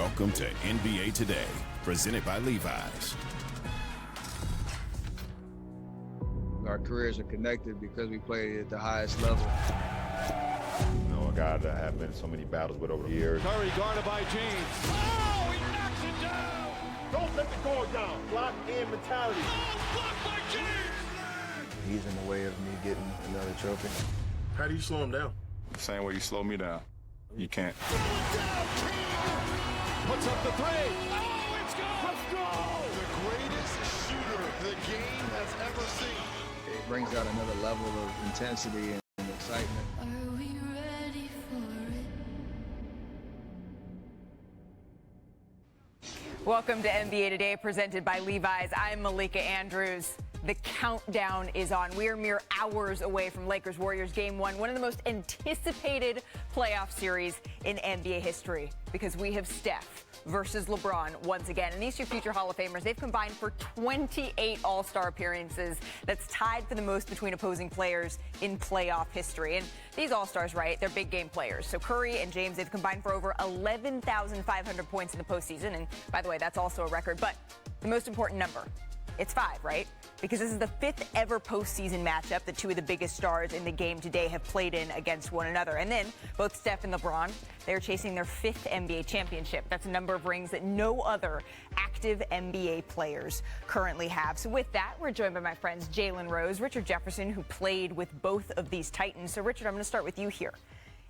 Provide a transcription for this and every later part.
Welcome to NBA Today, presented by Levi's. Our careers are connected because we played at the highest level. You know, a guy that I have been in so many battles with over the years. Curry guarded by James. Oh, he knocks it down. Don't let the guard down. Block in mentality. Oh, blocked by James. He's in the way of me getting another trophy. How do you slow him down? The same way you slow me down. You can't. Puts up the three. Oh, it's gone. Let's go. The greatest shooter the game has ever seen. It brings out another level of intensity and excitement. Are we ready for it? Welcome to NBA Today, presented by Levi's. I'm Malika Andrews. The countdown is on. We are mere hours away from Lakers-Warriors Game 1, one of the most anticipated playoff series in NBA history, because we have Steph versus LeBron once again. And these two future Hall of Famers, they've combined for 28 All-Star appearances. That's tied for the most between opposing players in playoff history. And these All-Stars, right, they're big game players. So Curry and James, they've combined for over 11,500 points in the postseason. And by the way, that's also a record. But the most important number, it's 5, right? Because this is the 5th ever postseason matchup that two of the biggest stars in the game today have played in against one another. And then both Steph and LeBron, they're chasing their 5th NBA championship. That's a number of rings that no other active NBA players currently have. So with that, we're joined by my friends Jalen Rose, Richard Jefferson, who played with both of these Titans. So Richard, I'm going to start with you here.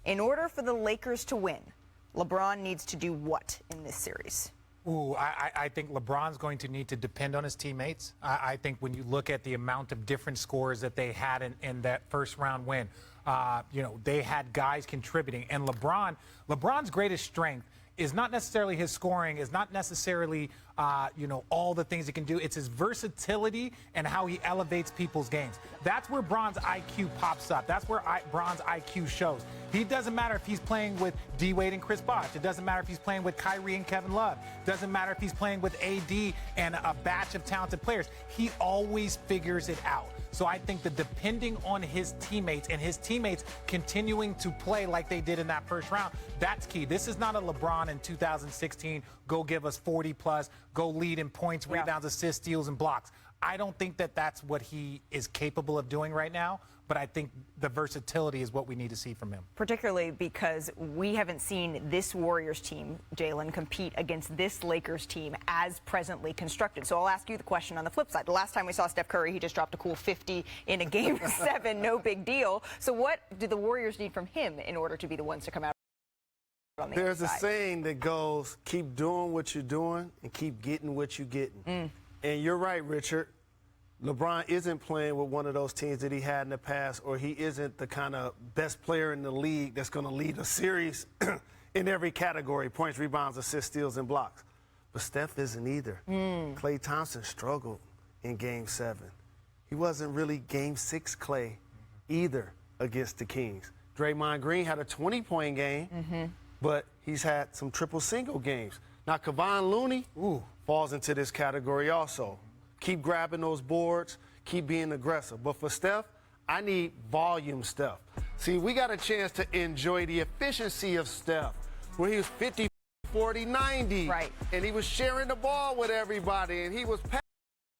In order for the Lakers to win, LeBron needs to do what in this series? I think LeBron's going to need to depend on his teammates. I think when you look at the amount of different scores that they had in that first round win, they had guys contributing. And LeBron's greatest strength is not necessarily his scoring, is not necessarily, all the things he can do. It's his versatility and how he elevates people's games. That's where Bron's IQ pops up. That's where Bron's IQ shows. He doesn't matter if he's playing with D-Wade and Chris Bosh. It doesn't matter if he's playing with Kyrie and Kevin Love. It doesn't matter if he's playing with AD and a batch of talented players. He always figures it out. So I think that depending on his teammates and his teammates continuing to play like they did in that first round, that's key. This is not a LeBron in 2016, go give us 40 plus, go lead in points, rebounds, assists, steals, and blocks. I don't think that that's what he is capable of doing right now, but I think the versatility is what we need to see from him. Particularly because we haven't seen this Warriors team, Jalen, compete against this Lakers team as presently constructed. So I'll ask you the question on the flip side. The last time we saw Steph Curry, he just dropped a cool 50 in a Game 7, no big deal. So what do the Warriors need from him in order to be the ones to come out on the There's inside? a saying that goes, keep doing what you're doing and keep getting what you're getting. And you're right, Richard. LeBron isn't playing with one of those teams that he had in the past, or he isn't the kind of best player in the league that's going to lead a series in every category, points, rebounds, assists, steals, and blocks. But Steph isn't either. Klay Thompson struggled in Game 7. He wasn't really Game 6 Klay either against the Kings. Draymond Green had a 20-point game, but he's had some triple-single games. Now, Kevon Looney falls into this category also. Keep grabbing those boards, keep being aggressive. But for Steph, I need volume Steph. See, we got a chance to enjoy the efficiency of Steph, where he was 50, 40, 90. Right. And he was sharing the ball with everybody, and he was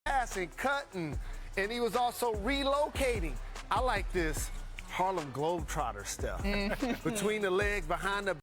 passing, cutting, and he was also relocating. I like this Harlem Globetrotter Steph. Between the legs, behind the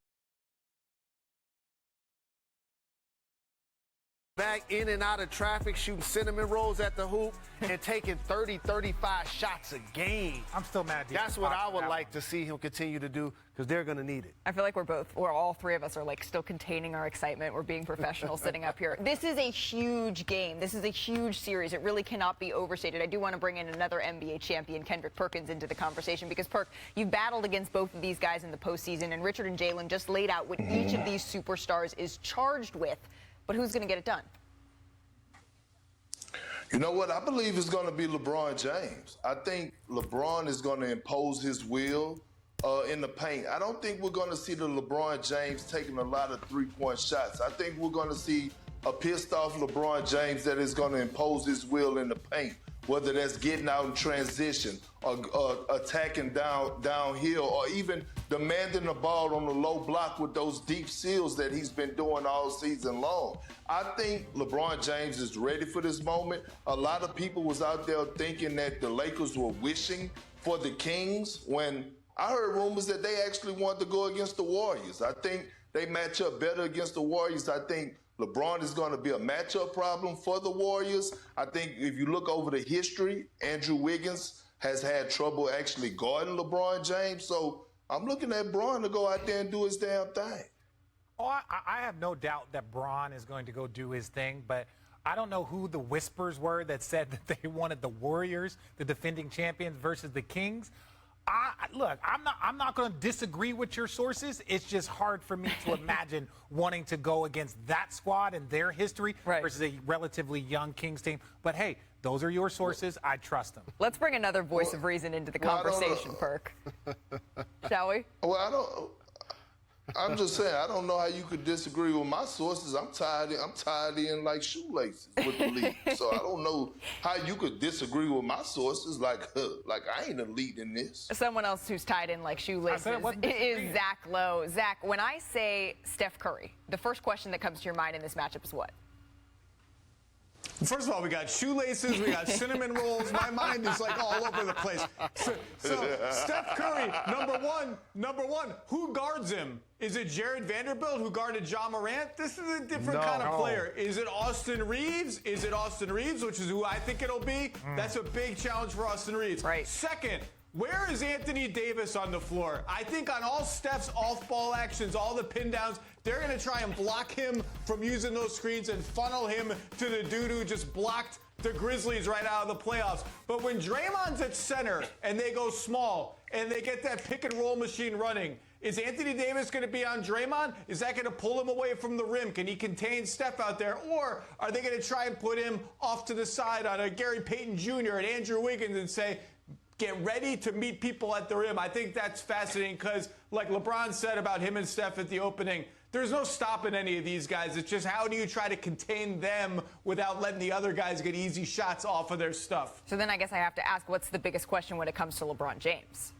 back, in and out of traffic, shooting cinnamon rolls at the hoop, and taking 30, 35 shots a game. I'm still mad. That's what I would like to see him continue to do, because they're going to need it. I feel like all three of us are like still containing our excitement. We're being professional sitting up here. This is a huge game. This is a huge series. It really cannot be overstated. I do want to bring in another NBA champion, Kendrick Perkins, into the conversation, because Perk, you've battled against both of these guys in the postseason, and Richard and Jalen just laid out what each of these superstars is charged with. But who's going to get it done? You know what? I believe it's going to be LeBron James. I think LeBron is going to impose his will in the paint. I don't think we're going to see the LeBron James taking a lot of three-point shots. I think we're going to see a pissed-off LeBron James that is going to impose his will in the paint. whether that's getting out in transition or attacking downhill or even demanding the ball on the low block with those deep seals that he's been doing all season long. I think LeBron James is ready for this moment. A lot of people was out there thinking that the Lakers were wishing for the Kings when I heard rumors that they actually wanted to go against the Warriors. I think they match up better against the Warriors. I think LeBron is going to be a matchup problem for the Warriors. I think if you look over the history, Andrew Wiggins has had trouble actually guarding LeBron James. So I'm looking at Bron to go out there and do his damn thing. Oh, I have no doubt that Bron is going to go do his thing, but I don't know who the whispers were that said that they wanted the Warriors, the defending champions, versus the Kings. Look, I'm not going to disagree with your sources. It's just hard for me to imagine wanting to go against that squad and their history versus a relatively young Kings team. But hey, those are your sources. I trust them. Let's bring another voice of reason into the conversation, Perk. Shall we? Well, I'm just saying, I don't know how you could disagree with my sources. I'm tied in like shoelaces with the league. So I don't know how you could disagree with my sources. Like I ain't elite in this. Someone else who's tied in like shoelaces is Zach Lowe. Zach, when I say Steph Curry, the first question that comes to your mind in this matchup is what? First of all, we got shoelaces, we got cinnamon rolls. My mind is like all over the place. So Steph Curry, number one, who guards him? Is it Jared Vanderbilt who guarded Ja Morant? This is a different kind of player. Is it Austin Reeves? Is it Austin Reeves, which is who I think it'll be? That's a big challenge for Austin Reeves. Right. Second, where is Anthony Davis on the floor? I think on all Steph's off-ball actions, all the pin downs, they're going to try and block him from using those screens and funnel him to the dude who just blocked the Grizzlies right out of the playoffs. But when Draymond's at center and they go small and they get that pick and roll machine running, is Anthony Davis going to be on Draymond? Is that going to pull him away from the rim? Can he contain Steph out there? Or are they going to try and put him off to the side on a Gary Payton Jr. and Andrew Wiggins and say, get ready to meet people at the rim? I think that's fascinating because, like LeBron said about him and Steph at the opening, there's no stopping any of these guys. It's just how do you try to contain them without letting the other guys get easy shots off of their stuff? So then I guess I have to ask, what's the biggest question when it comes to LeBron James?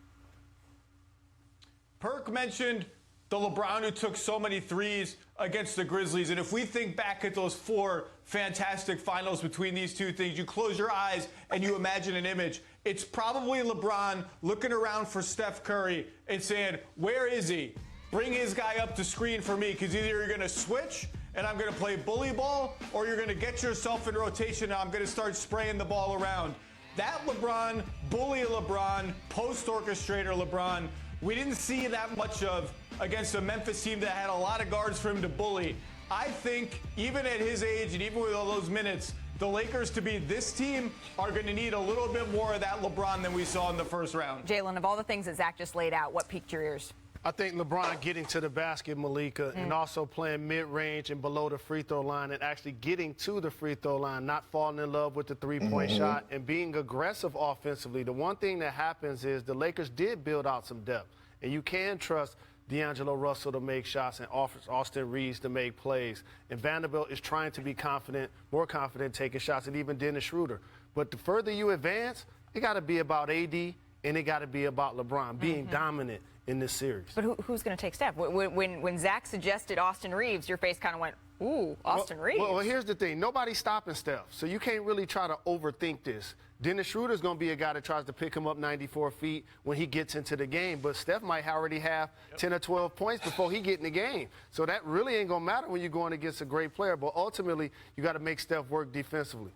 Perk mentioned the LeBron who took so many threes against the Grizzlies. And if we think back at those 4 fantastic finals between these two things, you close your eyes and you imagine an image. It's probably LeBron looking around for Steph Curry and saying, where is he? Bring his guy up to screen for me, because either you're going to switch and I'm going to play bully ball, or you're going to get yourself in rotation and I'm going to start spraying the ball around. That LeBron, bully LeBron, post-orchestrator LeBron, we didn't see that much of against a Memphis team that had a lot of guards for him to bully. I think even at his age and even with all those minutes, the Lakers to be this team are going to need a little bit more of that LeBron than we saw in the first round. Jalen, of all the things that Zach just laid out, what piqued your ears? I think LeBron getting to the basket, Malika, and also playing mid-range and below the free throw line and actually getting to the free throw line, not falling in love with the three-point shot and being aggressive offensively. The one thing that happens is the Lakers did build out some depth, and you can trust D'Angelo Russell to make shots and Austin Reeves to make plays. And Vanderbilt is trying to be confident, more confident taking shots, and even Dennis Schroeder. But the further you advance, it got to be about AD and it got to be about LeBron being dominant in this series. But who's going to take Steph? When Zach suggested Austin Reeves, your face kind of went, ooh, Austin Reeves. Well, here's the thing. Nobody's stopping Steph, so you can't really try to overthink this. Dennis Schroeder's going to be a guy that tries to pick him up 94 feet when he gets into the game, but Steph might already have 10 or 12 points before he get in the game. So that really ain't going to matter when you're going against a great player, but ultimately you got to make Steph work defensively.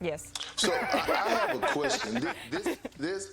Yes. So I have a question. This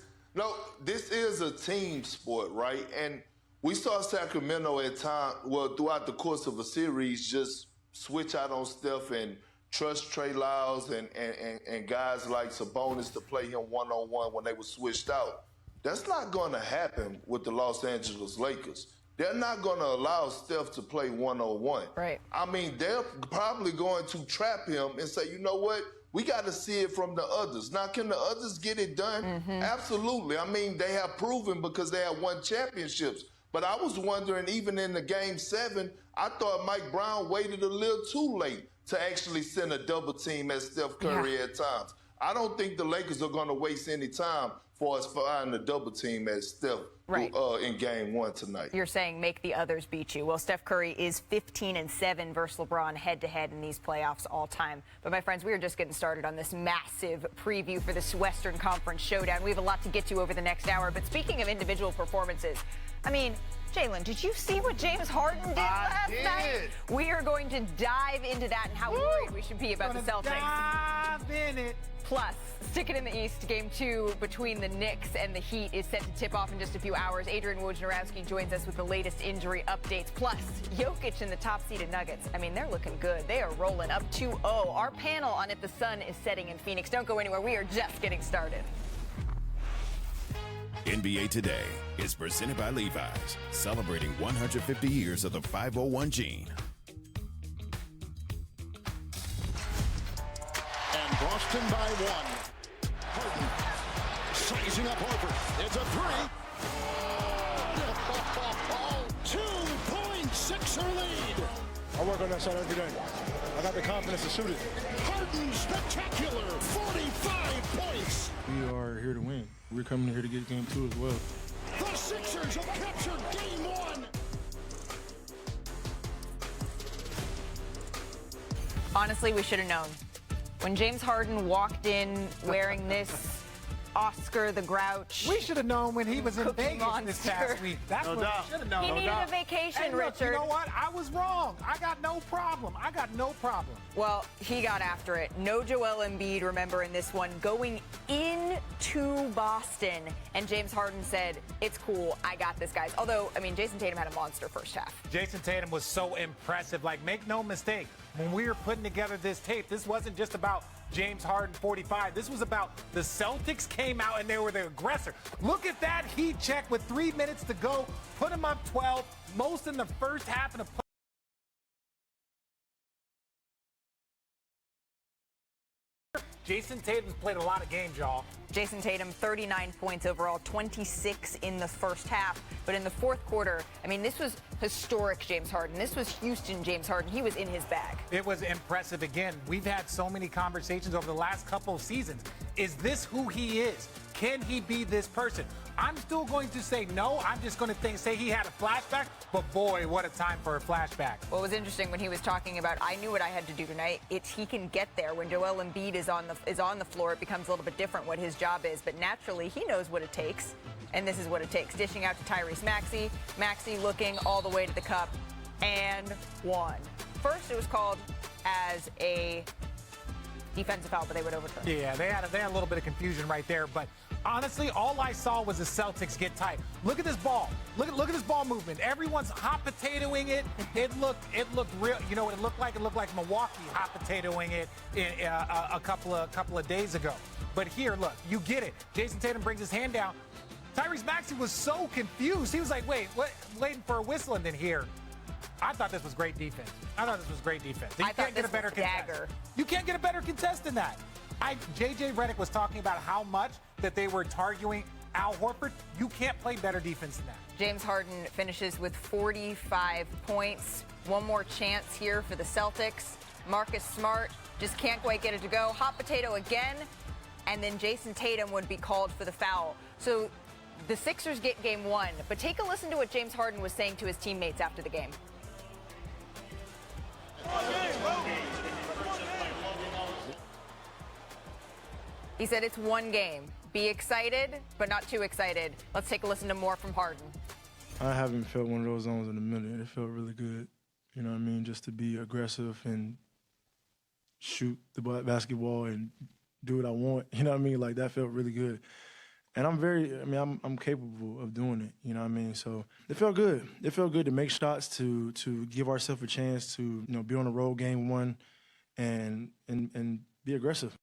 is a team sport, right? And we saw Sacramento at times, throughout the course of a series, just switch out on Steph and trust Trey Lyles and guys like Sabonis to play him one-on-one when they were switched out. That's not going to happen with the Los Angeles Lakers. They're not going to allow Steph to play one-on-one. Right. I mean, they're probably going to trap him and say, you know what? We got to see it from the others. Now, can the others get it done? Absolutely. I mean, they have proven because they have won championships. But I was wondering, even in the Game 7, I thought Mike Brown waited a little too late to actually send a double team at Steph Curry at times. I don't think the Lakers are going to waste any time for us finding a double team at Steph in Game 1 tonight. You're saying make the others beat you. Well, Steph Curry is 15-7 versus LeBron head-to-head in these playoffs all time. But, my friends, we are just getting started on this massive preview for this Western Conference showdown. We have a lot to get to over the next hour. But speaking of individual performances, I mean, Jalen, did you see what James Harden did last night? We are going to dive into that and how worried we should be about the Celtics. Dive in it. Plus, stick it in the East. Game 2 between the Knicks and the Heat is set to tip off in just a few hours. Adrian Wojnarowski joins us with the latest injury updates. Plus, Jokic and the top-seeded Nuggets. I mean, they're looking good. They are rolling up 2-0. Our panel on If the Sun is Setting in Phoenix. Don't go anywhere. We are just getting started. NBA Today is presented by Levi's, celebrating 150 years of the 501 gene. And Boston by 1. Harden sizing up Horford. It's a 3. 2.6er lead. I work on that shot every day. I got the confidence to shoot it. Harden spectacular. 45 points. We are here to win. We're coming here to get Game 2 as well. The Sixers have captured Game 1. Honestly, we should have known. When James Harden walked in wearing this Oscar the Grouch. We should have known when he was in Vegas this past week. That's No what doubt. we should have known. He needed a vacation, Hey, look, Richard. you know what? I was wrong. I got no problem. Well, he got after it. No Joel Embiid, remember, in this one, going into Boston. And James Harden said, it's cool, I got this, guys. Although, I mean, Jason Tatum had a monster first half. Jason Tatum was so impressive. Like, make no mistake, when we were putting together this tape, this wasn't just about James Harden 45. This was about the Celtics came out and they were the aggressor. Look at that heat check with 3 minutes to go. Put them up 12, most in the first half of the play. Jason Tatum's played a lot of games, y'all. Jason Tatum, 39 points overall, 26 in the first half. But in the fourth quarter, I mean, this was historic James Harden. This was Houston James Harden. He was in his bag. It was impressive. Again, we've had so many conversations over the last couple of seasons. Is this who he is? Can he be this person? I'm still going to say no. I'm just going to say he had a flashback. But boy, what a time for a flashback. What was interesting when he was talking about, I knew what I had to do tonight. It's he can get there. When Joel Embiid is on the floor, it becomes a little bit different what his job is. But naturally, he knows what it takes. And this is what it takes. Dishing out to Tyrese Maxey. Maxey looking all the way to the cup. And one. First, it was called as a defensive foul, but they would overturn. Yeah, they had a little bit of confusion right there. But honestly, all I saw was the Celtics get tight. Look at this ball. Look at this ball movement. Everyone's hot potatoing it. It looked real. You know what it looked like? It looked like Milwaukee hot potatoing it a couple of days ago. But here, look, you get it. Jason Tatum brings his hand down. Tyrese Maxey was so confused. He was like, wait, what? Waiting for a whistle, and then here. I thought this was great defense. You can't get a better contest. You can't get a better contest than that. J.J. Redick was talking about how much that they were targeting Al Horford. You can't play better defense than that. James Harden finishes with 45 points. One more chance here for the Celtics. Marcus Smart just can't quite get it to go. Hot potato again. And then Jason Tatum would be called for the foul. So the Sixers get game 1. But take a listen to what James Harden was saying to his teammates after the game. He said it's one game. Be excited, but not too excited. Let's take a listen to more from Harden. I haven't felt one of those zones in a minute. It felt really good. You know what I mean? Just to be aggressive and shoot the basketball and do what I want. You know what I mean? Like, that felt really good. And I'm capable of doing it. You know what I mean? So it felt good. It felt good to make shots, to give ourselves a chance to, be on the road game 1 and be aggressive.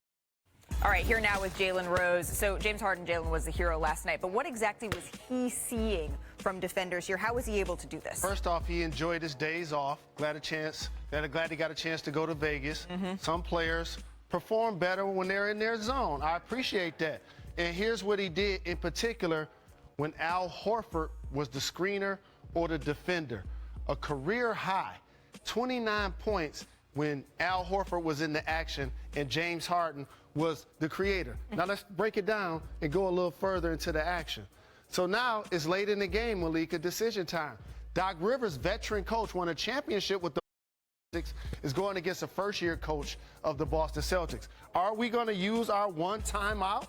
All right, here now with Jalen Rose. So James Harden, Jalen was the hero last night, but what exactly was he seeing from defenders here? How was he able to do this? First off, he enjoyed his days off. Glad he got a chance to go to Vegas. Some players perform better when they're in their zone. I appreciate that. And here's what he did in particular when Al Horford was the screener or the defender. A career high 29 points when Al Horford was in the action and James Harden was the creator. Now let's break it down and go a little further into the action. So now it's late in the game, Malika, decision time. Doc Rivers, veteran coach, won a championship with the Celtics, is going against a first-year coach of the Boston Celtics. Are we going to use our one timeout?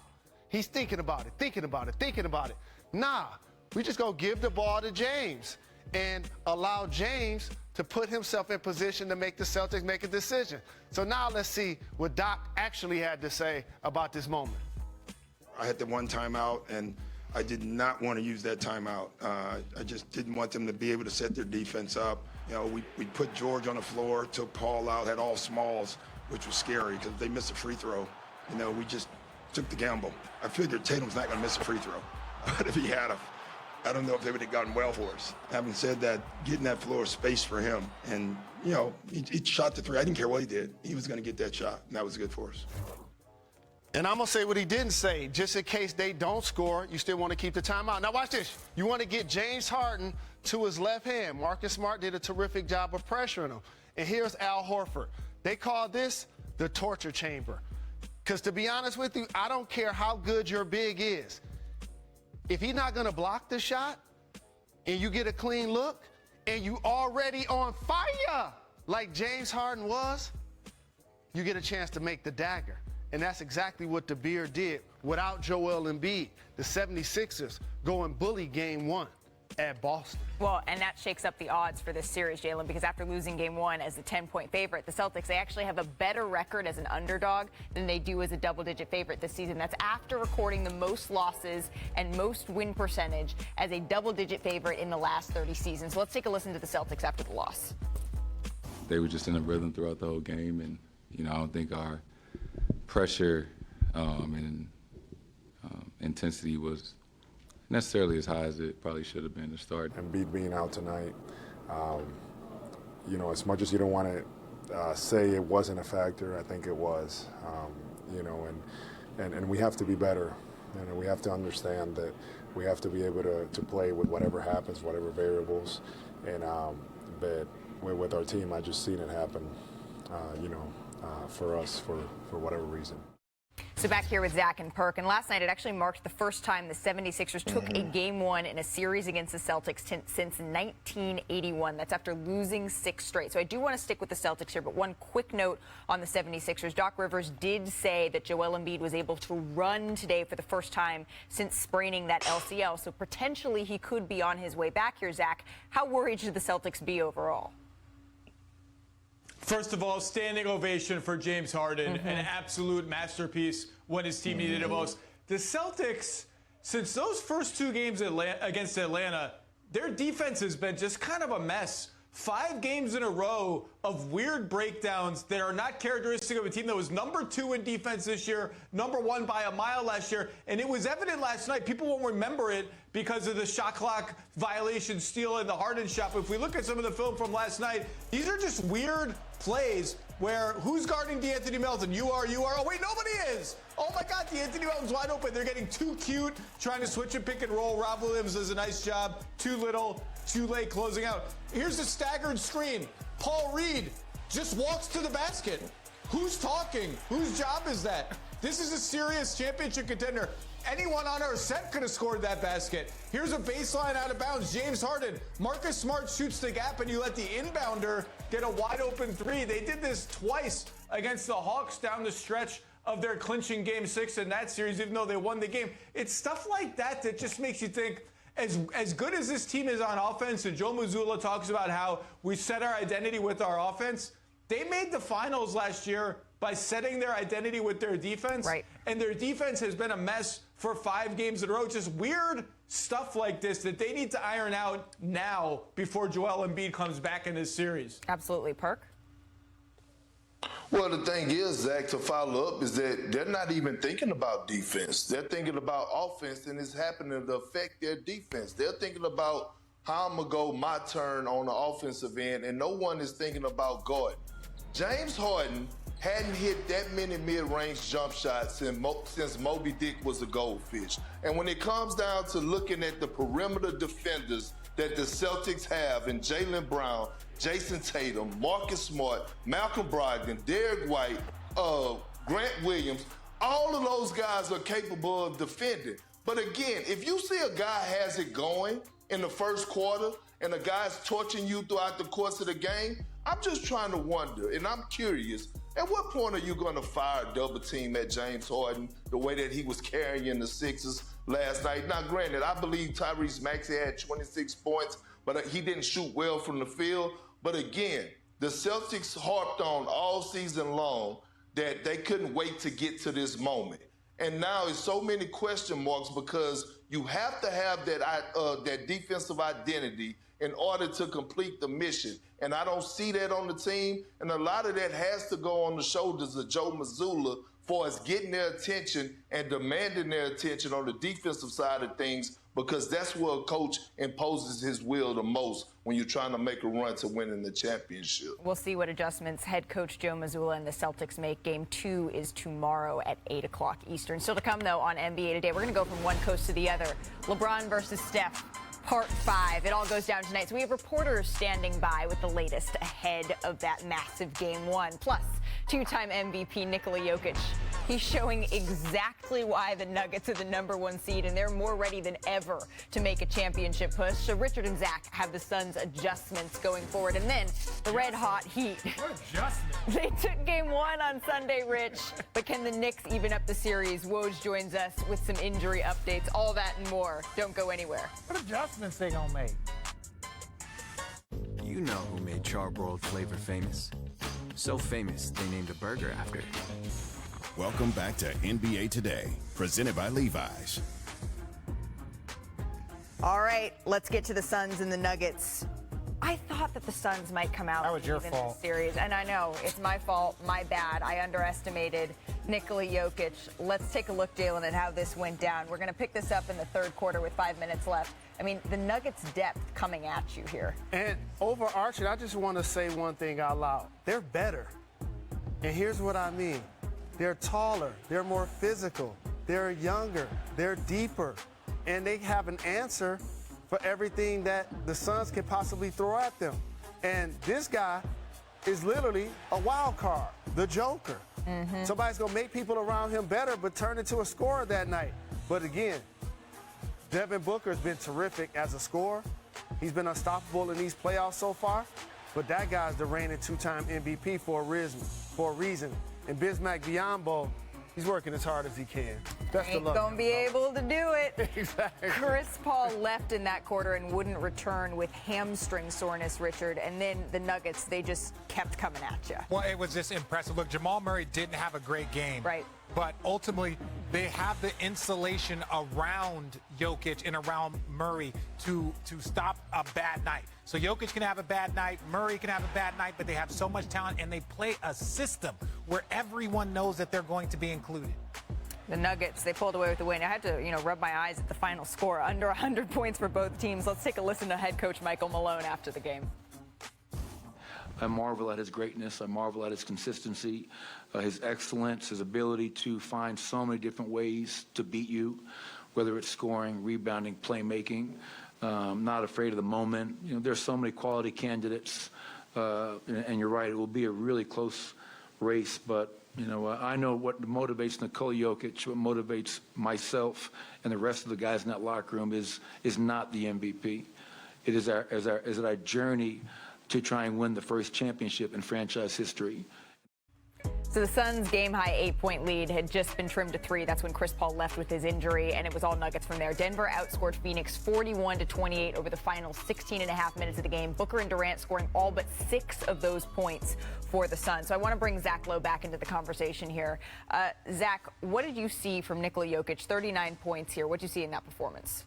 He's thinking about it. Nah, we just going to give the ball to James and allow James to put himself in position to make the Celtics make a decision. So now let's see what Doc actually had to say about this moment. I had the one timeout, and I did not want to use that timeout. I just didn't want them to be able to set their defense up. You know, we put George on the floor, took Paul out, had all smalls, which was scary because if they missed a free throw, you know, we just took the gamble. I figured Tatum's not going to miss a free throw. But if he had, I don't know if they would have gotten well for us. Having said that, getting that floor space for him, and, you know, he shot the three. I didn't care what he did. He was going to get that shot, and that was good for us. And I'm going to say what he didn't say. Just in case they don't score, you still want to keep the timeout. Now watch this. You want to get James Harden to his left hand. Marcus Smart did a terrific job of pressuring him. And here's Al Horford. They call this the torture chamber. Because to be honest with you, I don't care how good your big is. If he's not going to block the shot and you get a clean look and you already on fire like James Harden was, you get a chance to make the dagger. And that's exactly what the Beard did without Joel Embiid. The 76ers go and bully game one at Boston. Well, and that shakes up the odds for this series, Jalen, because after losing game one as the 10-point favorite, the Celtics, they actually have a better record as an underdog than they do as a double-digit favorite this season. That's after recording the most losses and most win percentage as a double-digit favorite in the last 30 seasons. So let's take a listen to the Celtics after the loss. They were just in a rhythm throughout the whole game, and, you know, I don't think our pressure and intensity was necessarily as high as it probably should have been to start. Embiid being out tonight, you know, as much as you don't want to say it wasn't a factor, I think it was. You know, and we have to be better, and we have to understand that we have to be able to play with whatever happens, whatever variables, and but with our team, I just seen it happen, you know, for us for whatever reason. So back here with Zach and Perk, and last night it actually marked the first time the 76ers took a game one in a series against the Celtics since 1981. That's after losing 6 straight. So I do want to stick with the Celtics here, but one quick note on the 76ers. Doc Rivers did say that Joel Embiid was able to run today for the first time since spraining that LCL, so potentially he could be on his way back here, Zach. How worried should the Celtics be overall? First of all, standing ovation for James Harden, an absolute masterpiece when his team needed it most. The Celtics, since those first 2 games against Atlanta, their defense has been just kind of a mess. 5 games in a row of weird breakdowns that are not characteristic of a team that was number 2 in defense this year, number 1 by a mile last year. And it was evident last night. People won't remember it because of the shot clock violation steal in the Harden shot. But if we look at some of the film from last night, these are just weird plays where who's guarding DeAnthony Melton? You are. Oh, wait, nobody is. Oh, my God, DeAnthony Melton's wide open. They're getting too cute, trying to switch and pick and roll. Rob Williams does a nice job. Too little, too late closing out. Here's a staggered screen. Paul Reed just walks to the basket. Who's talking? Whose job is that? This is a serious championship contender. Anyone on our set could have scored that basket. Here's a baseline out of bounds. James Harden. Marcus Smart shoots the gap, and you let the inbounder get a wide open 3. They did this twice against the Hawks down the stretch of their clinching game 6 in that series, even though they won the game. It's stuff like that that just makes you think, as good as this team is on offense, and Joe Mazzulla talks about how we set our identity with our offense, they made the finals last year by setting their identity with their defense. Right. And their defense has been a mess for 5 games in a row. Just weird stuff like this that they need to iron out now before Joel Embiid comes back in this series. Absolutely. Perk? Well, the thing is, Zach, to follow up, is that they're not even thinking about defense. They're thinking about offense, and it's happening to affect their defense. They're thinking about how I'm going to go my turn on the offensive end, and no one is thinking about guard. James Harden hadn't hit that many mid-range jump shots since Moby Dick was a goldfish. And when it comes down to looking at the perimeter defenders that the Celtics have in Jaylen Brown, Jason Tatum, Marcus Smart, Malcolm Brogdon, Derek White, Grant Williams, all of those guys are capable of defending. But again, if you see a guy has it going in the first quarter and a guy's torching you throughout the course of the game, I'm just trying to wonder, and I'm curious, at what point are you going to fire a double team at James Harden the way that he was carrying the Sixers last night? Now, granted, I believe Tyrese Maxey had 26 points, but he didn't shoot well from the field. But again, the Celtics harped on all season long that they couldn't wait to get to this moment. And now it's so many question marks because you have to have that defensive identity in order to complete the mission. And I don't see that on the team. And a lot of that has to go on the shoulders of Joe Mazzulla for us getting their attention and demanding their attention on the defensive side of things, because that's where a coach imposes his will the most when you're trying to make a run to winning the championship. We'll see what adjustments head coach Joe Mazzulla and the Celtics make. Game 2 is tomorrow at 8 o'clock Eastern. Still to come, though, on NBA Today. We're going to go from one coast to the other. LeBron versus Steph. Part 5. It all goes down tonight. So we have reporters standing by with the latest ahead of that massive Game 1. Plus, two-time MVP Nikola Jokic. He's showing exactly why the Nuggets are the #1 seed, and they're more ready than ever to make a championship push. So Richard and Zach have the Suns' adjustments going forward. And then the red-hot Heat. What adjustment? They took Game 1 on Sunday, Rich. But can the Knicks even up the series? Woj joins us with some injury updates. All that and more. Don't go anywhere. What adjustments they gonna make? You know who made charbroiled flavor famous. So famous, they named a burger after it. Welcome back to NBA Today, presented by Levi's. All right, let's get to the Suns and the Nuggets. I thought that the Suns might come out That was your in fault. this series, and I know it's my fault, my bad. I underestimated Nikola Jokic. Let's take a look, Jalen, at how this went down. We're going to pick this up in the third quarter with 5 minutes left. I mean, the Nuggets' depth coming at you here. And overarching, I just want to say one thing out loud. They're better. And here's what I mean. They're taller. They're more physical. They're younger. They're deeper. And they have an answer for everything that the Suns can possibly throw at them. And this guy is literally a wild card, the Joker. Somebody's going to make people around him better, but turn into a scorer that night. But again, Devin Booker has been terrific as a scorer. He's been unstoppable in these playoffs so far. But that guy's the reigning two-time MVP for a reason. And Bismack Biyombo, he's working as hard as he can. Best Ain't of luck. gonna be able to do it. Exactly. Chris Paul left in that quarter and wouldn't return with hamstring soreness, Richard. And then the Nuggets, they just kept coming at you. Well, it was just impressive. Look, Jamal Murray didn't have a great game. Right. But ultimately, they have the insulation around Jokic and around Murray to stop a bad night. So Jokic can have a bad night, Murray can have a bad night, but they have so much talent, and they play a system where everyone knows that they're going to be included. The Nuggets, they pulled away with the win. I had to, rub my eyes at the final score. Under 100 points for both teams. Let's take a listen to head coach Michael Malone after the game. I marvel at his greatness. I marvel at his consistency, his excellence, his ability to find so many different ways to beat you, whether it's scoring, rebounding, playmaking. Not afraid of the moment. There's so many quality candidates, and you're right, it will be a really close race, but I know what motivates Nikola Jokic, what motivates myself and the rest of the guys in that locker room is not the MVP. It is our journey to try and win the first championship in franchise history. So the Suns' game-high 8-point lead had just been trimmed to 3. That's when Chris Paul left with his injury, and it was all Nuggets from there. Denver outscored Phoenix 41-28 over the final 16.5 minutes of the game. Booker and Durant scoring all but 6 of those points for the Suns. So I want to bring Zach Lowe back into the conversation here. Zach, what did you see from Nikola Jokic? 39 points here. What did you see in that performance?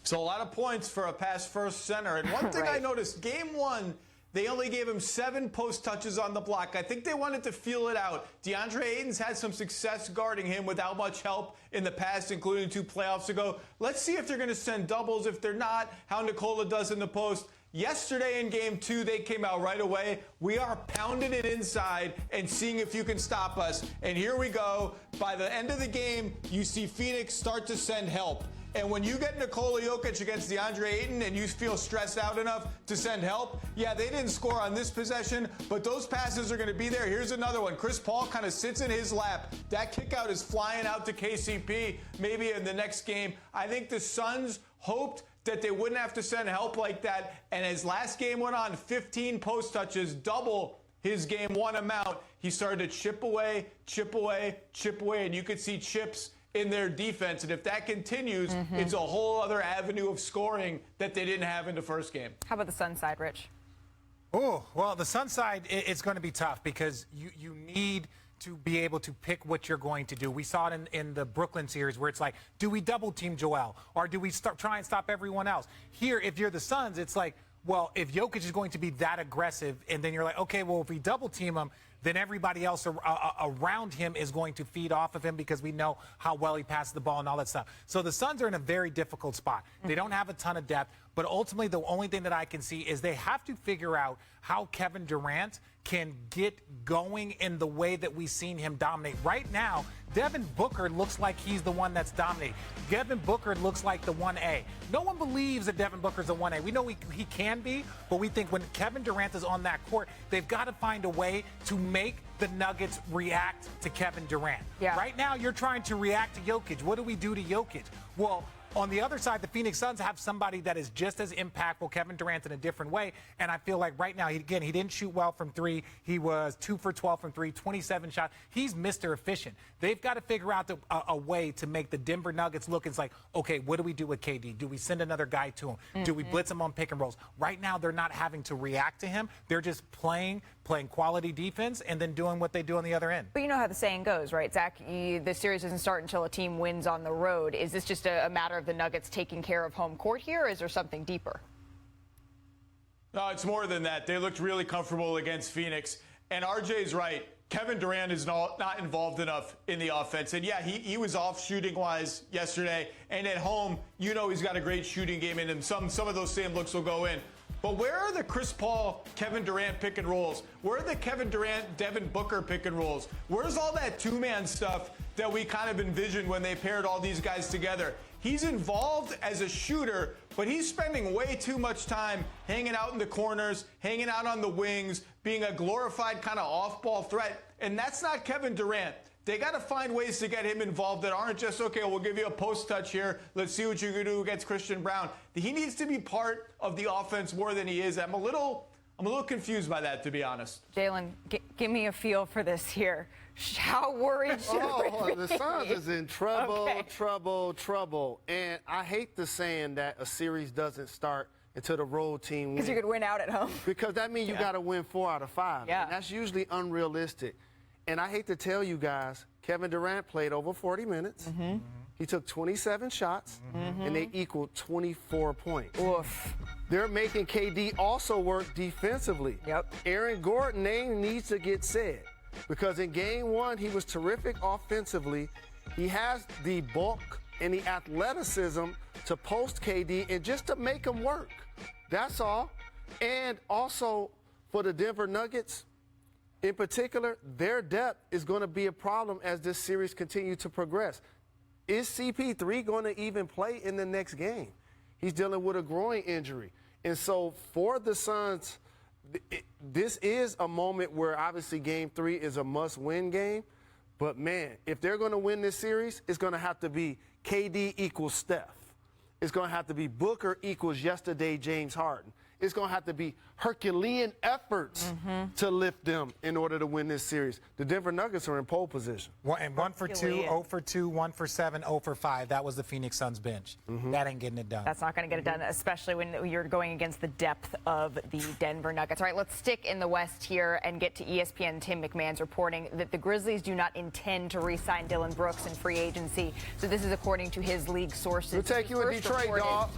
So a lot of points for a pass-first center. And one thing I noticed, Game 1, they only gave him 7 post touches on the block. I think they wanted to feel it out. DeAndre Ayton's had some success guarding him without much help in the past, including 2 playoffs ago. Let's see if they're going to send doubles. If they're not, how Nikola does in the post. Yesterday in Game 2, they came out right away. We are pounding it inside and seeing if you can stop us. And here we go. By the end of the game, you see Phoenix start to send help. And when you get Nikola Jokic against DeAndre Ayton and you feel stressed out enough to send help, yeah, they didn't score on this possession, but those passes are going to be there. Here's another one. Chris Paul kind of sits in his lap. That kick out is flying out to KCP maybe in the next game. I think the Suns hoped that they wouldn't have to send help like that. And as last game went on, 15 post touches, double his game one amount. He started to chip away, and you could see chips in their defense. And if that continues, it's a whole other avenue of scoring that they didn't have in the first game. How about the Sun side, Rich? Oh, well, the Sun side, it's going to be tough because you need to be able to pick what you're going to do. We saw it in the Brooklyn series where it's like, do we double team Joel or do we try and stop everyone else? Here, if you're the Suns, it's like, well, if Jokic is going to be that aggressive and then you're like, okay, well, if we double team him, then everybody else around him is going to feed off of him because we know how well he passes the ball and all that stuff. So the Suns are in a very difficult spot. They don't have a ton of depth, but ultimately the only thing that I can see is they have to figure out how Kevin Durant can get going in the way that we've seen him dominate. Right now, Devin Booker looks like he's the one that's dominating. Devin Booker looks like the 1A. No one believes that Devin Booker's the 1A. We know he can be, but we think when Kevin Durant is on that court, they've got to find a way to make the Nuggets react to Kevin Durant. Yeah. Right now, you're trying to react to Jokic. What do we do to Jokic? Well, on the other side, the Phoenix Suns have somebody that is just as impactful, Kevin Durant, in a different way. And I feel like right now, he didn't shoot well from three. He was 2 for 12 from three, 27 shots. He's Mr. Efficient. They've got to figure out a way to make the Denver Nuggets look. It's like, okay, what do we do with KD? Do we send another guy to him? Do we blitz him on pick and rolls? Right now, they're not having to react to him. They're just playing quality defense and then doing what they do on the other end. But you know how the saying goes, right, Zach? The series doesn't start until a team wins on the road. Is this just a matter of the Nuggets taking care of home court here, or is there something deeper? No, it's more than that. They looked really comfortable against Phoenix. And RJ's right. Kevin Durant is not involved enough in the offense. And, yeah, he was off shooting-wise yesterday. And at home, you know he's got a great shooting game in him. Some of those same looks will go in. But where are the Chris Paul, Kevin Durant pick and rolls? Where are the Kevin Durant, Devin Booker pick and rolls? Where's all that two-man stuff that we kind of envisioned when they paired all these guys together? He's involved as a shooter, but he's spending way too much time hanging out in the corners, hanging out on the wings, being a glorified kind of off-ball threat. And that's not Kevin Durant. They got to find ways to get him involved that aren't just, okay, we'll give you a post touch here. Let's see what you can do against Christian Brown. He needs to be part of the offense more than he is. I'm a little confused by that, to be honest. Jalen, give me a feel for this here. How worried should we be? The Suns is in trouble. And I hate the saying that a series doesn't start until the road team wins. Because you could win out at home. Because that means you got to win 4 out of 5. Yeah. And that's usually unrealistic. And I hate to tell you guys, Kevin Durant played over 40 minutes. He took 27 shots, and they equaled 24 points. Oof. They're making KD also work defensively. Yep. Aaron Gordon name needs to get said because in game 1, he was terrific offensively. He has the bulk and the athleticism to post KD and just to make him work. That's all. And also for the Denver Nuggets, in particular, their depth is going to be a problem as this series continues to progress. Is CP3 going to even play in the next game? He's dealing with a groin injury. And so for the Suns, this is a moment where obviously game 3 is a must-win game. But, man, if they're going to win this series, it's going to have to be KD equals Steph. It's going to have to be Booker equals yesterday James Harden. It's going to have to be Herculean efforts to lift them in order to win this series. The Denver Nuggets are in pole position. 1 for 2, 0 for 2, 1 for 7, 0 for 5. That was the Phoenix Suns bench. That ain't getting it done. That's not going to get it done, especially when you're going against the depth of the Denver Nuggets. All right, let's stick in the West here and get to ESPN. Tim McMahon's reporting that the Grizzlies do not intend to re-sign Dillon Brooks in free agency. So this is according to his league sources. We'll take you in Detroit, dog.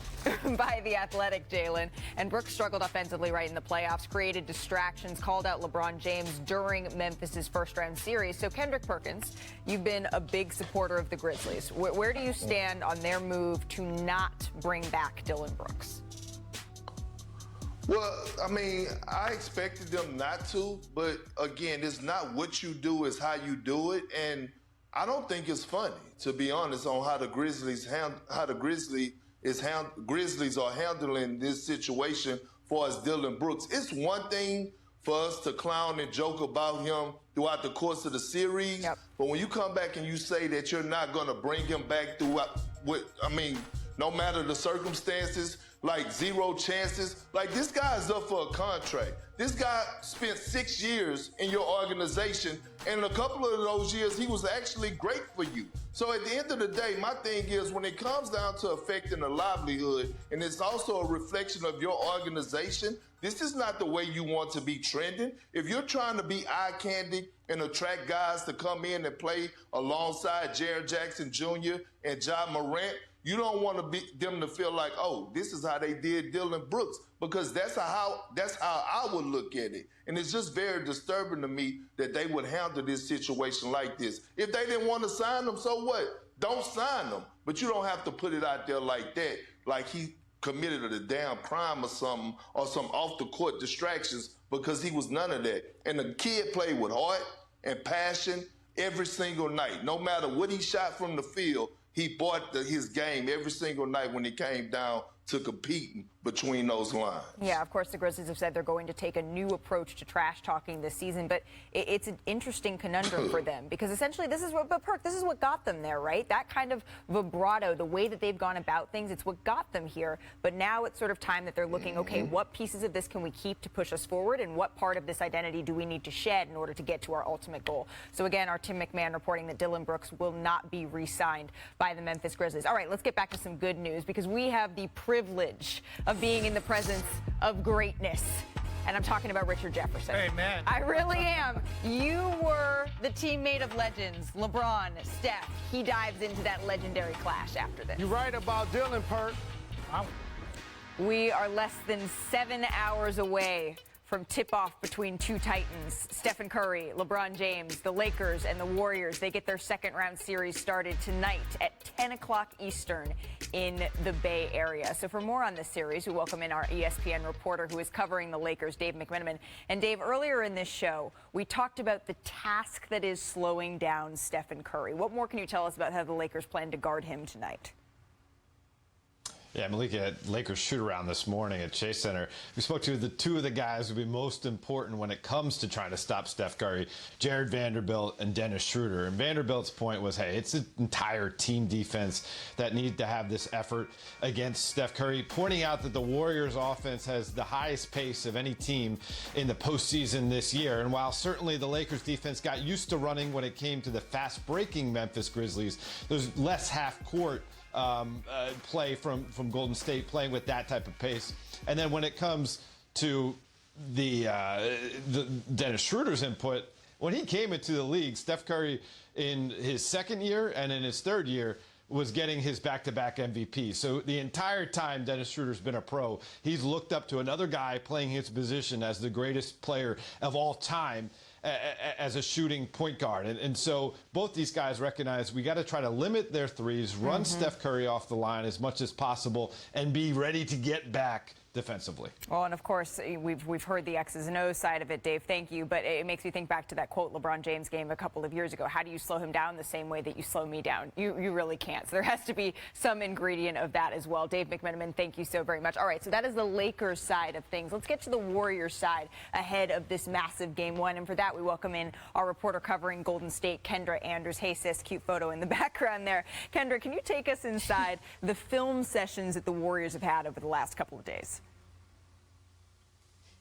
By The Athletic, Jalen. And Brooks struggled offensively right in the playoffs, created distractions, called out LeBron James during Memphis's first-round series. So, Kendrick Perkins, you've been a big supporter of the Grizzlies. Where do you stand on their move to not bring back Dillon Brooks? Well, I mean, I expected them not to, but again, it's not what you do, it's how you do it. And I don't think it's funny, to be honest, on how the Grizzlies Grizzlies are handling this situation for us Dillon Brooks. It's one thing for us to clown and joke about him throughout the course of the series, but when you come back and you say that you're not going to bring him back throughout, no matter the circumstances, like 0 chances, like this guy is up for a contract. This guy spent 6 years in your organization, and a couple of those years he was actually great for you. So at the end of the day, my thing is when it comes down to affecting the livelihood, and it's also a reflection of your organization, this is not the way you want to be trending. If you're trying to be eye candy and attract guys to come in and play alongside Jaren Jackson Jr. and Ja Morant, you don't want them to feel like, oh, this is how they did Dillon Brooks, because that's how I would look at it. And it's just very disturbing to me that they would handle this situation like this. If they didn't want to sign them, so what? Don't sign them. But you don't have to put it out there like that, like he committed a damn crime or something, or some off-the-court distractions, because he was none of that. And the kid played with heart and passion every single night. No matter what he shot from the field, he bought his game every single night when it came down to competing between those lines. Yeah, of course, the Grizzlies have said they're going to take a new approach to trash talking this season, but it's an interesting conundrum for them because essentially this is what got them there, right? That kind of vibrato, the way that they've gone about things, it's what got them here. But now it's sort of time that they're looking, okay, what pieces of this can we keep to push us forward, and what part of this identity do we need to shed in order to get to our ultimate goal? So again, our Tim McMahon reporting that Dillon Brooks will not be re-signed by the Memphis Grizzlies. All right, let's get back to some good news because we have the privilege of being in the presence of greatness. And I'm talking about Richard Jefferson. Amen. I really am. You were the teammate of legends, LeBron, Steph. He dives into that legendary clash after this. You're right about Dillon, Perk. Wow. We are less than 7 hours away from tip-off between two Titans, Stephen Curry, LeBron James, the Lakers, and the Warriors. They get their second-round series started tonight at 10 o'clock Eastern in the Bay Area. So for more on this series, we welcome in our ESPN reporter who is covering the Lakers, Dave McMenamin. And Dave, earlier in this show, we talked about the task that is slowing down Stephen Curry. What more can you tell us about how the Lakers plan to guard him tonight? Yeah, Malika, Lakers shoot-around this morning at Chase Center. We spoke to two of the guys who will be most important when it comes to trying to stop Steph Curry, Jared Vanderbilt and Dennis Schroeder. And Vanderbilt's point was, hey, it's an entire team defense that needs to have this effort against Steph Curry, pointing out that the Warriors offense has the highest pace of any team in the postseason this year. And while certainly the Lakers defense got used to running when it came to the fast-breaking Memphis Grizzlies, there's less half-court play from Golden State playing with that type of pace. And then when it comes to the Dennis Schroeder's input, when he came into the league, Steph Curry in his second year and in his third year was getting his back-to-back MVP. So the entire time Dennis Schroeder's been a pro, he's looked up to another guy playing his position as the greatest player of all time as a shooting point guard. And so both these guys recognize we got to try to limit their threes, run Steph Curry off the line as much as possible, and be ready to get back defensively. Well, and of course, we've heard the X's and O's side of it, Dave. Thank you. But it makes me think back to that quote LeBron James gave a couple of years ago. How do you slow him down the same way that you slow me down? You really can't. So there has to be some ingredient of that as well. Dave McMenamin, thank you so very much. All right, so that is the Lakers side of things. Let's get to the Warriors side ahead of this massive Game 1. And for that, we welcome in our reporter covering Golden State, Kendra Andrews. Hey, sis, cute photo in the background there. Kendra, can you take us inside the film sessions that the Warriors have had over the last couple of days?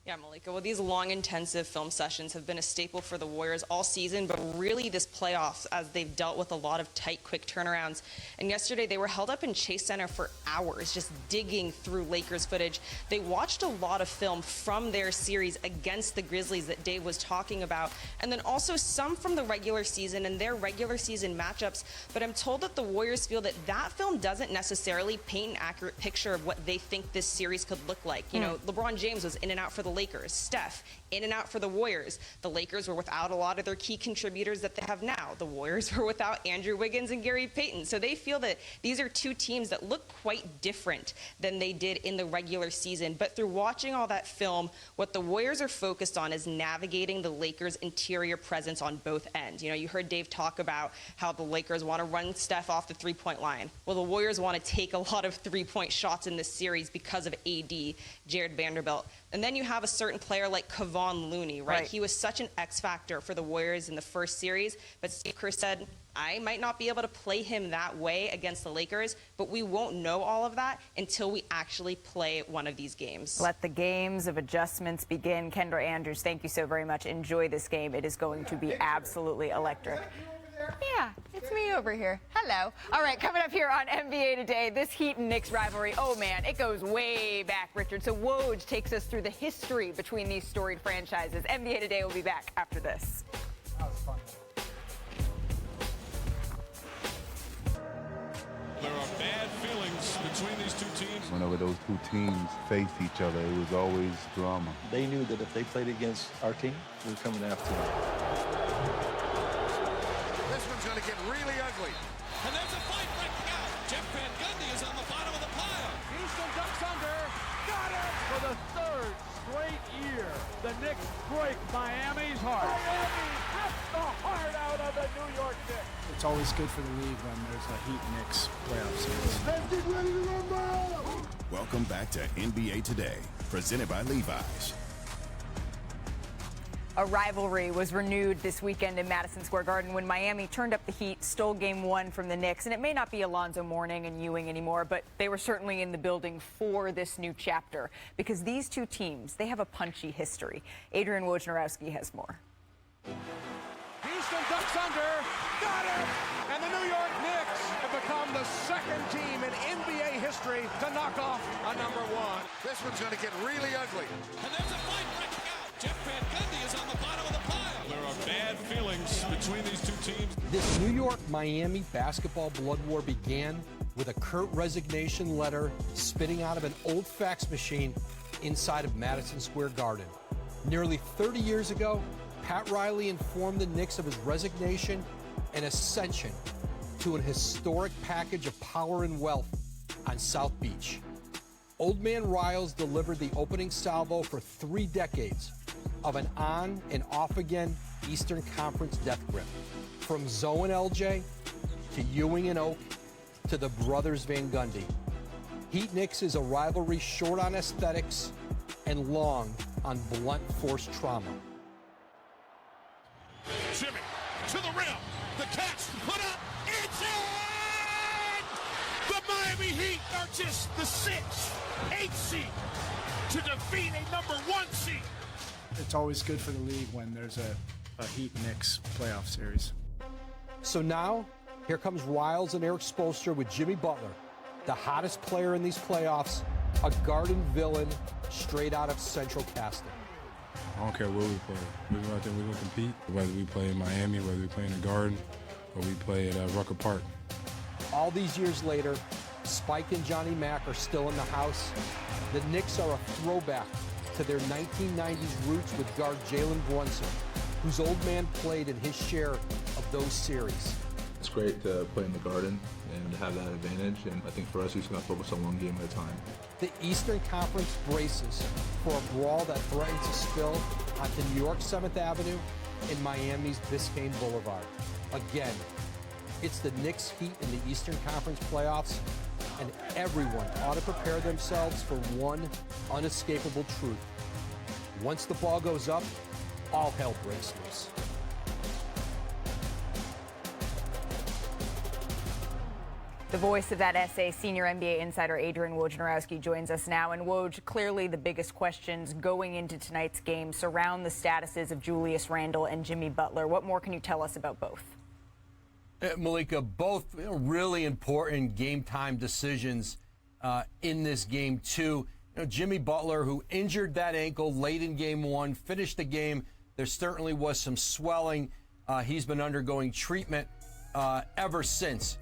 Yeah, Malika. Well, these long, intensive film sessions have been a staple for the Warriors all season, but really this playoffs as they've dealt with a lot of tight, quick turnarounds. And yesterday they were held up in Chase Center for hours, just digging through Lakers footage. They watched a lot of film from their series against the Grizzlies that Dave was talking about, and then also some from the regular season and their regular season matchups. But I'm told that the Warriors feel that that film doesn't necessarily paint an accurate picture of what they think this series could look like. You know, LeBron James was in and out for the Lakers. Steph, in and out for the Warriors. The Lakers were without a lot of their key contributors that they have now. The Warriors were without Andrew Wiggins and Gary Payton. So they feel that these are two teams that look quite different than they did in the regular season. But through watching all that film, what the Warriors are focused on is navigating the Lakers' interior presence on both ends. You know, you heard Dave talk about how the Lakers want to run Steph off the three-point line. Well, the Warriors want to take a lot of three-point shots in this series because of AD, Jared Vanderbilt. And then you have a certain player like Kevon Looney, right? He was such an X factor for the Warriors in the first series, but Steve Kerr said, I might not be able to play him that way against the Lakers, but we won't know all of that until we actually play one of these games. Let the games of adjustments begin. Kendra Andrews, thank you so very much. Enjoy this game. It is going to be absolutely electric. Yeah, it's me over here. Hello. All right, coming up here on NBA Today, this Heat and Knicks rivalry, oh man, it goes way back, Richard. So Woj takes us through the history between these storied franchises. NBA Today will be back after this. That was fun. There are bad feelings between these two teams. Whenever those two teams faced each other, it was always drama. They knew that if they played against our team, we were coming after them. This one's going to get really ugly. And there's a fight breaking out. Jeff Van Gundy is on the bottom of the pile. Houston ducks under. Got it! For the third straight year, the Knicks break Miami's heart. Miami rips the heart out of the New York Knicks. It's always good for the league when there's a Heat-Knicks playoff series. Let's get ready to rumble! Welcome back to NBA Today, presented by Levi's. A rivalry was renewed this weekend in Madison Square Garden when Miami turned up the heat, stole Game 1 from the Knicks. And it may not be Alonzo Mourning and Ewing anymore, but they were certainly in the building for this new chapter. Because these two teams, they have a punchy history. Adrian Wojnarowski has more. Houston ducks under. Got it! And the New York Knicks have become the second team in NBA history to knock off a number one. This one's going to get really ugly. And there's a fight breaking out. Jeff Van Gundy is on the bottom of the pile. There are bad feelings between these two teams. This New York-Miami basketball blood war began with a curt resignation letter spitting out of an old fax machine inside of Madison Square Garden. Nearly 30 years ago, Pat Riley informed the Knicks of his resignation and ascension to an historic package of power and wealth on South Beach. Old Man Riles delivered the opening salvo for 3 decades of an on and off again Eastern Conference death grip. From Zoe and LJ to Ewing and Oak to the brothers Van Gundy. Heat Knicks is a rivalry short on aesthetics and long on blunt force trauma. Jimmy to the rim. The catch put up. It's in! The Miami Heat are just the 6th, 8th seed to defeat a number 1 seed. It's always good for the league when there's a Heat-Knicks playoff series. So now, here comes Riles and Eric Spoelstra with Jimmy Butler, the hottest player in these playoffs, a Garden villain straight out of Central Casting. I don't care where we play. We're out there, we're going to compete. Whether we play in Miami, whether we play in the Garden, or we play at Rucker Park. All these years later, Spike and Johnny Mack are still in the house. The Knicks are a throwback to their 1990s roots with guard Jalen Brunson, whose old man played in his share of those series. It's great to play in the Garden and have that advantage, and I think for us, we're just going to focus on one game at a time. The Eastern Conference braces for a brawl that threatens to spill onto New York's 7th Avenue and Miami's Biscayne Boulevard. Again, it's the Knicks Heat in the Eastern Conference playoffs, and everyone ought to prepare themselves for one unescapable truth. Once the ball goes up, all hell breaks loose. The voice of that SA, senior NBA insider Adrian Wojnarowski, joins us now. And Woj, clearly the biggest questions going into tonight's game surround the statuses of Julius Randle and Jimmy Butler. What more can you tell us about both? Malika, both really important game-time decisions in this game, too. Jimmy Butler, who injured that ankle late in Game 1, finished the game. There certainly was some swelling. He's been undergoing treatment ever since.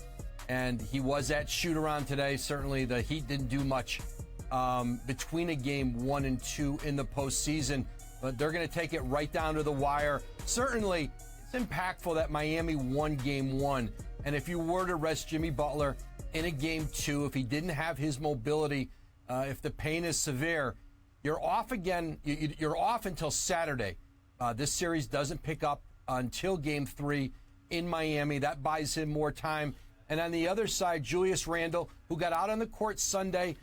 And he was at shoot-around today. Certainly the Heat didn't do much between a game 1 and 2 in the postseason. But they're going to take it right down to the wire. Certainly, it's impactful that Miami won game 1. And if you were to rest Jimmy Butler in a game 2, if he didn't have his mobility, if the pain is severe, you're off again. You're off until Saturday. This series doesn't pick up until game 3 in Miami. That buys him more time. And on the other side, Julius Randle, who got out on the court Sunday,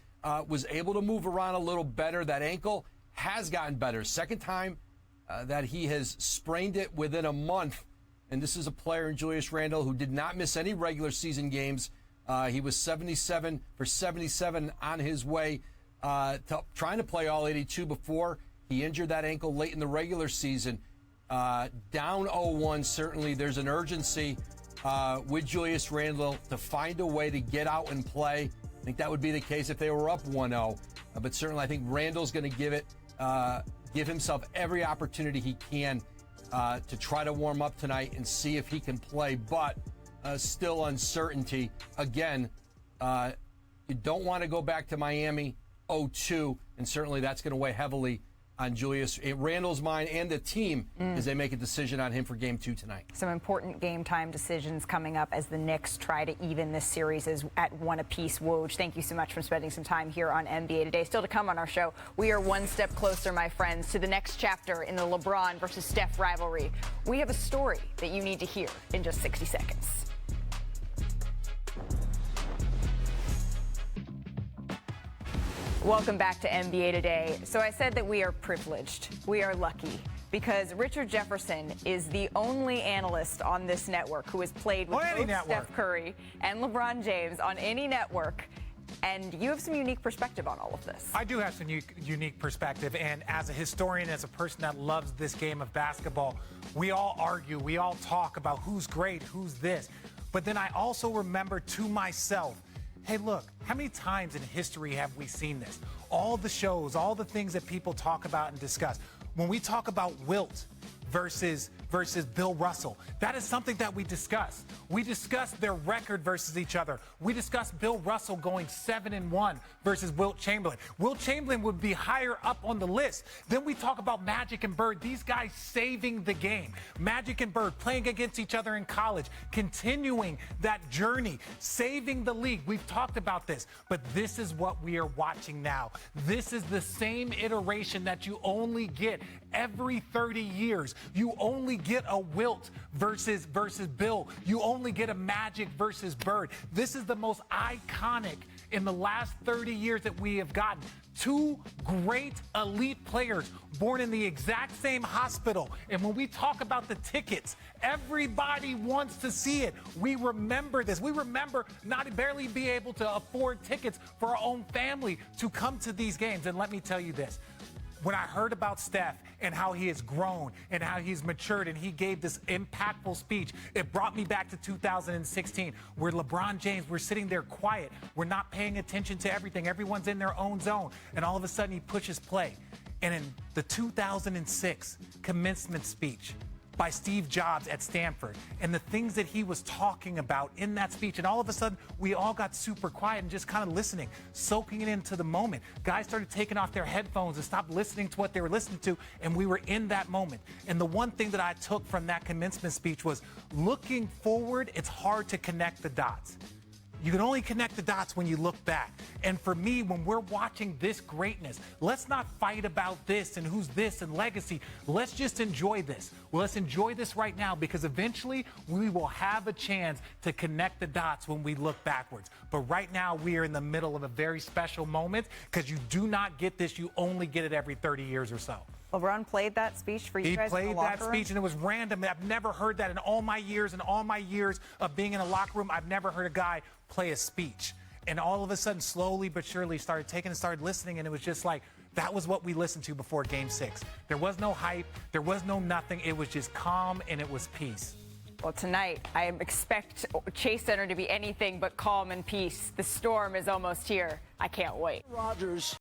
was able to move around a little better. That ankle has gotten better. Second time that he has sprained it within a month. And this is a player in Julius Randle who did not miss any regular season games. He was 77 for 77 on his way to trying to play all 82 before he injured that ankle late in the regular season. Down 0-1, certainly there's an urgency with Julius Randle to find a way to get out and play. I think that would be the case if they were up 1-0. But certainly I think Randle's going to give himself every opportunity he can to try to warm up tonight and see if he can play. But still uncertainty. Again, you don't want to go back to Miami 0-2, and certainly that's going to weigh heavily on Julius Randle's mind and the team as they make a decision on him for game 2 tonight. Some important game time decisions coming up as the Knicks try to even this series at 1 apiece. Woj, thank you so much for spending some time here on NBA Today. Still to come on our show, we are one step closer, my friends, to the next chapter in the LeBron versus Steph rivalry. We have a story that you need to hear in just 60 seconds. Welcome back to NBA Today. So I said that we are privileged. We are lucky because Richard Jefferson is the only analyst on this network who has played with both Steph Curry and LeBron James on any network. And you have some unique perspective on all of this. I do have some unique perspective. And as a historian, as a person that loves this game of basketball, we all argue, we all talk about who's great, who's this. But then I also remember to myself, hey, look, how many times in history have we seen this? All the shows, all the things that people talk about and discuss. When we talk about Wilt versus Bill Russell, that is something that we discuss. We discuss their record versus each other. We discuss Bill Russell going 7-1 versus Wilt Chamberlain. Wilt Chamberlain would be higher up on the list. Then we talk about Magic and Bird, these guys saving the game. Magic and Bird playing against each other in college, continuing that journey, saving the league. We've talked about this, but this is what we are watching now. This is the same iteration that you only get every 30 years. You only get a Wilt versus Bill. You only get a Magic versus Bird. This is the most iconic in the last 30 years that we have gotten. Two great elite players born in the exact same hospital. And when we talk about the tickets, everybody wants to see it. We remember this. We remember not barely be able to afford tickets for our own family to come to these games. And let me tell you this. When I heard about Steph and how he has grown and how he's matured and he gave this impactful speech, it brought me back to 2016 where LeBron James, we're sitting there quiet. We're not paying attention to everything. Everyone's in their own zone. And all of a sudden he pushes play. And in the 2006 commencement speech by Steve Jobs at Stanford and the things that he was talking about in that speech. And all of a sudden, we all got super quiet and just kind of listening, soaking it into the moment. Guys started taking off their headphones and stopped listening to what they were listening to, and we were in that moment. And the one thing that I took from that commencement speech was looking forward, it's hard to connect the dots. You can only connect the dots when you look back. And for me, when we're watching this greatness, let's not fight about this and who's this and legacy. Let's just enjoy this. Well, let's enjoy this right now because eventually we will have a chance to connect the dots when we look backwards. But right now we are in the middle of a very special moment because you do not get this. You only get it every 30 years or so. LeBron played that speech for you guys in the locker room? He played that speech, and it was random. I've never heard that in all my years of being in a locker room. I've never heard a guy play a speech. And all of a sudden, slowly but surely, started listening, and it was just like, that was what we listened to before Game 6. There was no hype. There was no nothing. It was just calm, and it was peace. Well, tonight, I expect Chase Center to be anything but calm and peace. The storm is almost here. I can't wait. Rodgers.